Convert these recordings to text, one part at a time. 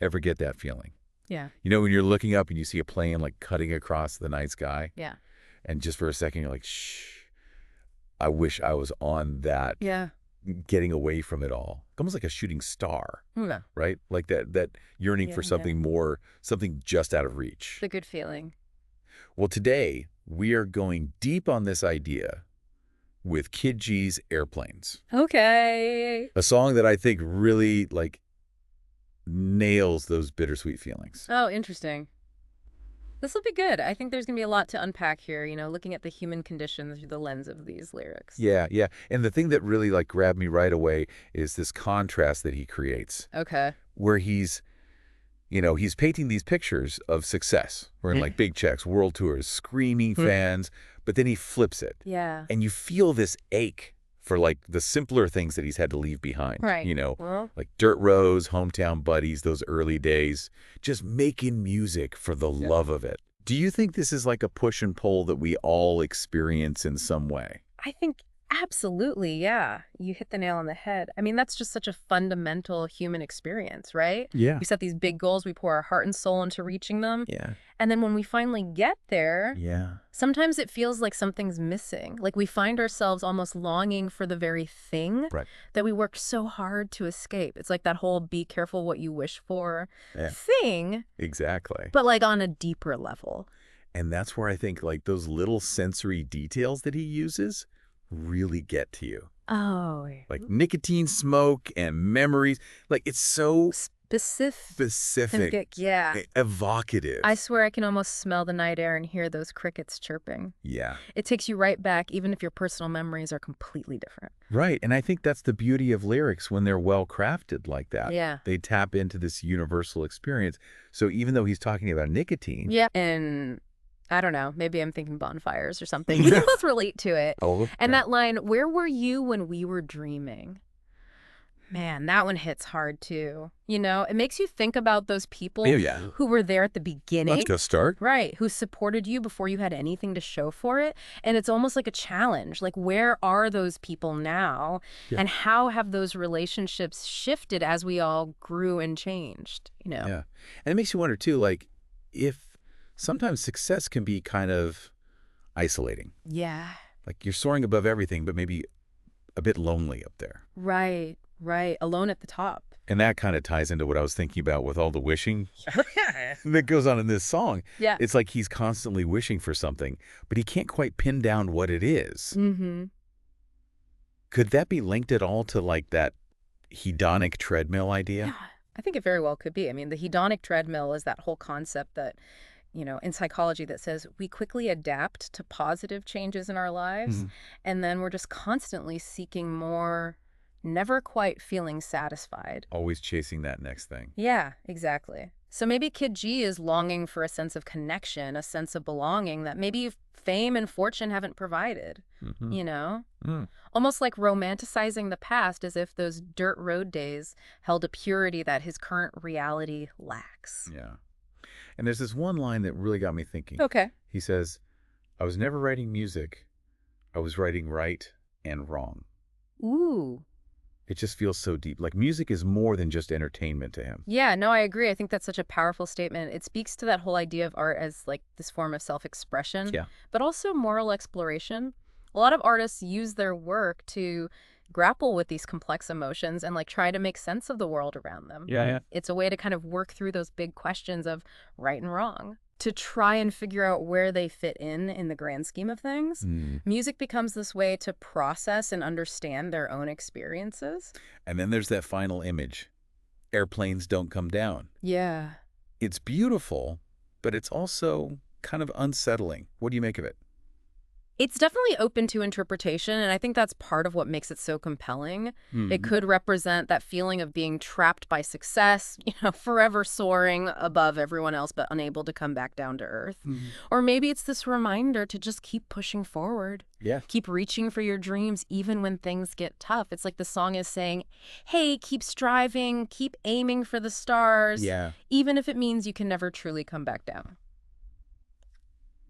Ever get that feeling? Yeah. You know, when you're looking up and you see a plane like cutting across the night sky, Yeah. and just for a second you're like, shh, I wish I was on that, Yeah. getting away from it all. Almost like a shooting star, Yeah. right? Like that yearning for something more, something just out of reach. The good feeling. Well, today we are going deep on this idea with Kid G's Airplanes. Okay. A song that I think really, like, nails those bittersweet feelings. Oh, interesting. This will be good. I think there's going to be a lot to unpack here, looking at the human condition through the lens of these lyrics. Yeah, yeah. And the thing that really, like, grabbed me right away is this contrast that he creates. Okay. Where he's painting these pictures of success. We're in, like, big checks, world tours, screaming fans, but then he flips it. Yeah. And you feel this ache for, like, the simpler things that he's had to leave behind. Right. Well, like dirt roads, hometown buddies, those early days, just making music for the love of it. Do you think this is like a push and pull that we all experience in some way? I think absolutely, yeah. You hit the nail on the head. I mean, that's just such a fundamental human experience, right? Yeah. We set these big goals, we pour our heart and soul into reaching them. Yeah. And then when we finally get there, Yeah. sometimes it feels like something's missing. Like we find ourselves almost longing for the very thing that we worked so hard to escape. It's like that whole be careful what you wish for thing. Exactly. But like on a deeper level. And that's where I think like those little sensory details that he uses really get to you. Oh. Like nicotine smoke and memories. Like it's so specific. Yeah. Evocative. I swear I can almost smell the night air and hear those crickets chirping. Yeah. It takes you right back, even if your personal memories are completely different. Right. And I think that's the beauty of lyrics when they're well crafted like that. Yeah. They tap into this universal experience. So even though he's talking about nicotine. Yeah. And I don't know, maybe I'm thinking bonfires or something. We can both relate to it. Oh, okay. And that line, where were you when we were dreaming? Man, that one hits hard too. It makes you think about those people who were there at the beginning. Let's go start. Right, who supported you before you had anything to show for it. And it's almost like a challenge. Like, where are those people now? Yeah. And how have those relationships shifted as we all grew and changed? Yeah. And it makes you wonder too, like, if sometimes success can be kind of isolating. Yeah. Like you're soaring above everything, but maybe a bit lonely up there. Right. Alone at the top. And that kind of ties into what I was thinking about with all the wishing that goes on in this song. Yeah. It's like he's constantly wishing for something, but he can't quite pin down what it is. Mm-hmm. Could that be linked at all to like that hedonic treadmill idea? Yeah, I think it very well could be. I mean, the hedonic treadmill is that whole concept that in psychology that says we quickly adapt to positive changes in our lives, and then we're just constantly seeking more, never quite feeling satisfied. Always chasing that next thing. Yeah, exactly. So maybe Kid G is longing for a sense of connection, a sense of belonging that maybe fame and fortune haven't provided, Almost like romanticizing the past as if those dirt road days held a purity that his current reality lacks. Yeah. And there's this one line that really got me thinking. Okay. He says, I was never writing music. I was writing right and wrong. Ooh. It just feels so deep. Like music is more than just entertainment to him. Yeah, no, I agree. I think that's such a powerful statement. It speaks to that whole idea of art as like this form of self-expression, but also moral exploration. A lot of artists use their work to grapple with these complex emotions and like try to make sense of the world around them. Yeah. It's a way to kind of work through those big questions of right and wrong, to try and figure out where they fit in the grand scheme of things. Music becomes this way to process and understand their own experiences. And then there's that final image. Airplanes don't come down. Yeah. It's beautiful, but it's also kind of unsettling. What do you make of it? It's definitely open to interpretation, and I think that's part of what makes it so compelling. It could represent that feeling of being trapped by success, forever soaring above everyone else but unable to come back down to earth. Or maybe it's this reminder to just keep pushing forward. Yeah. Keep reaching for your dreams even when things get tough. It's like the song is saying, hey, keep striving, keep aiming for the stars, even if it means you can never truly come back down.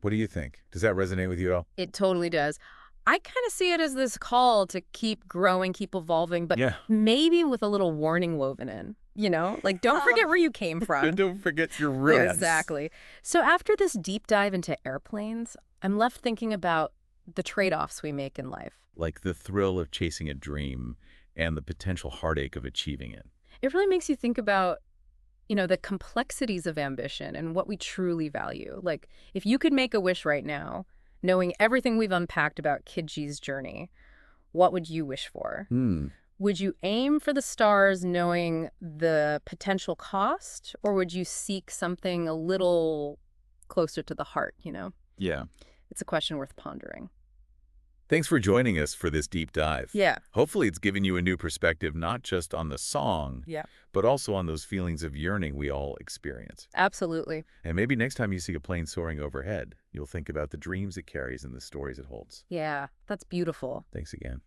What do you think? Does that resonate with you at all? It totally does. I kind of see it as this call to keep growing, keep evolving, but maybe with a little warning woven in. Like, don't forget where you came from. Don't forget your roots. Exactly. So after this deep dive into airplanes, I'm left thinking about the trade-offs we make in life. Like the thrill of chasing a dream and the potential heartache of achieving it. It really makes you think about, the complexities of ambition and what we truly value. Like, if you could make a wish right now, knowing everything we've unpacked about Kid G's journey, what would you wish for? Would you aim for the stars knowing the potential cost, or would you seek something a little closer to the heart? Yeah. It's a question worth pondering. Thanks for joining us for this deep dive. Yeah. Hopefully it's given you a new perspective, not just on the song, Yeah. but also on those feelings of yearning we all experience. Absolutely. And maybe next time you see a plane soaring overhead, you'll think about the dreams it carries and the stories it holds. Yeah, that's beautiful. Thanks again.